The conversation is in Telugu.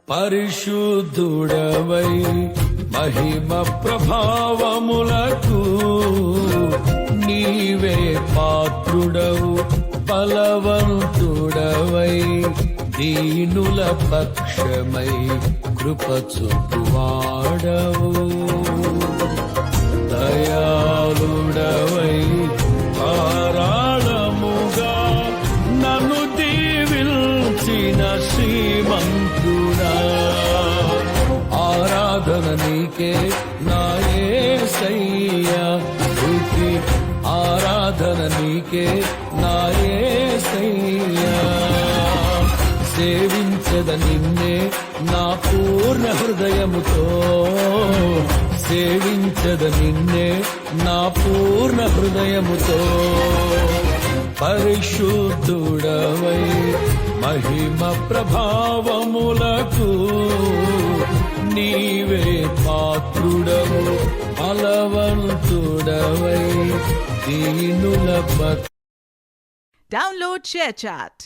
పరిశుద్ధుడవై మహిమ ప్రభావములకు నీవే పాత్రుడవు, బలవంతుడవై దీనుల పక్షమై కృప చూపువాడవు. దయాళుడవై ధారాళముగా నన్ను దీవించిన శ్రీమంతుడా, ఆరాధన నీకే నా యేసయ్యా, స్తుతి ఆరాధన నీకే నా యేసయ్యా. సేవించద నిన్నే నా పూర్ణ హృదయముతో, సేవించద నిన్నే నా పూర్ణ హృదయముతో. పరిశుద్ధుడవై మహిమ ప్రభావములకు నీవే పాత్రుడవు, బలవంతుడవై దీనుల Download ShareChat.